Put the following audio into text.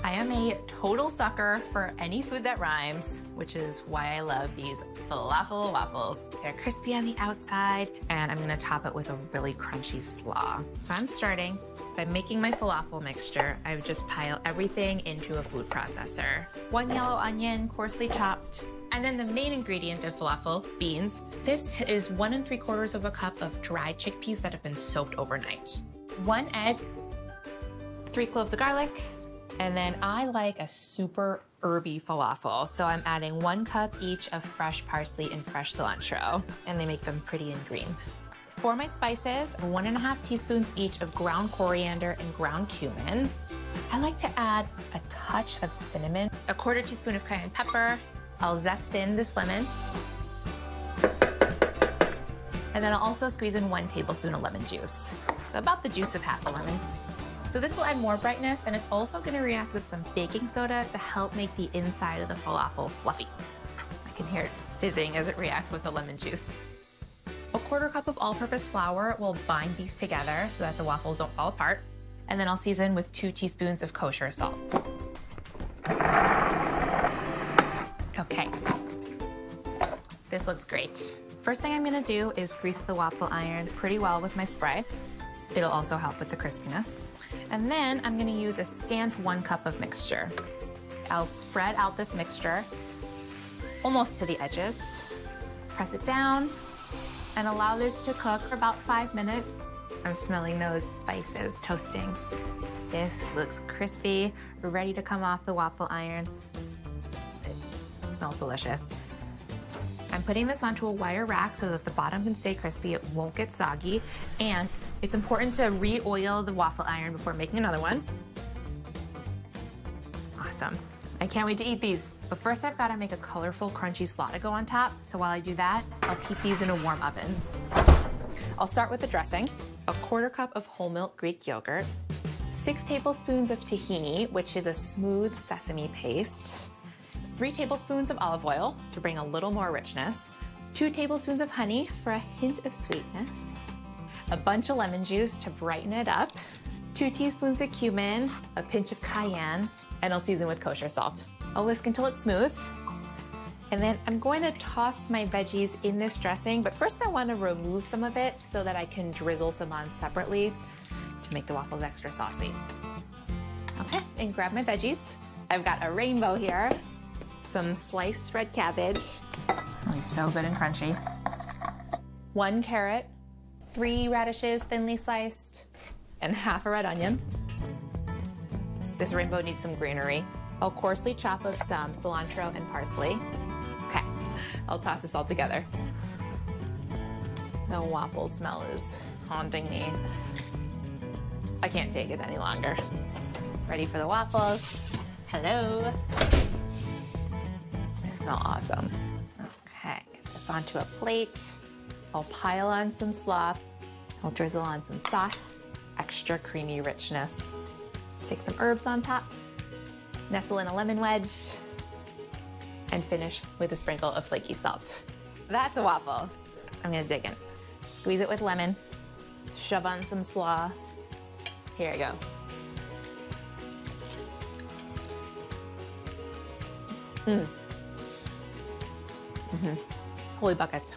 I am a total sucker for any food that rhymes, which is why I love these falafel waffles. They're crispy on the outside, and I'm gonna top it with a really crunchy slaw. So I'm starting by making my falafel mixture. I would just pile everything into a food processor. 1 yellow onion, coarsely chopped, and then the main ingredient of falafel, beans. This is 1 3/4 cup of dried chickpeas that have been soaked overnight. 1 egg, 3 cloves of garlic, and then I like a super herby falafel, so I'm adding 1 cup each of fresh parsley and fresh cilantro, and they make them pretty and green. For my spices, 1½ teaspoons each of ground coriander and ground cumin. I like to add a touch of cinnamon, 1/4 teaspoon of cayenne pepper. I'll zest in this lemon. And then I'll also squeeze in 1 tablespoon of lemon juice. So about the juice of half a lemon. So this will add more brightness, and it's also gonna react with some baking soda to help make the inside of the falafel fluffy. I can hear it fizzing as it reacts with the lemon juice. 1/4 cup of all-purpose flour will bind these together so that the waffles don't fall apart. And then I'll season with 2 teaspoons of kosher salt. Okay, this looks great. First thing I'm gonna do is grease the waffle iron pretty well with my spray. It'll also help with the crispiness. And then I'm gonna use a scant 1 cup of mixture. I'll spread out this mixture almost to the edges, press it down, and allow this to cook for about 5 minutes. I'm smelling those spices toasting. This looks crispy, ready to come off the waffle iron. It smells delicious. I'm putting this onto a wire rack so that the bottom can stay crispy, it won't get soggy, and it's important to re-oil the waffle iron before making another one. Awesome. I can't wait to eat these. But first I've got to make a colorful, crunchy slaw to go on top, so while I do that, I'll keep these in a warm oven. I'll start with the dressing. 1/4 cup of whole milk Greek yogurt, 6 tablespoons of tahini, which is a smooth sesame paste, 3 tablespoons of olive oil to bring a little more richness, 2 tablespoons of honey for a hint of sweetness, a bunch of lemon juice to brighten it up, 2 teaspoons of cumin, a pinch of cayenne, and I'll season with kosher salt. I'll whisk until it's smooth. And then I'm going to toss my veggies in this dressing, but first I want to remove some of it so that I can drizzle some on separately to make the waffles extra saucy. Okay, and grab my veggies. I've got a rainbow here, some sliced red cabbage, oh, so good and crunchy, 1 carrot, 3 radishes thinly sliced, and half a red onion. This rainbow needs some greenery. I'll coarsely chop up some cilantro and parsley. Okay, I'll toss this all together. The waffle smell is haunting me. I can't take it any longer. Ready for the waffles. Hello. They smell awesome. Okay, get this onto a plate. I'll pile on some slaw. I'll drizzle on some sauce, extra creamy richness. Take some herbs on top, nestle in a lemon wedge, and finish with a sprinkle of flaky salt. That's a waffle. I'm gonna dig in. Squeeze it with lemon, shove on some slaw. Here I go. Holy buckets.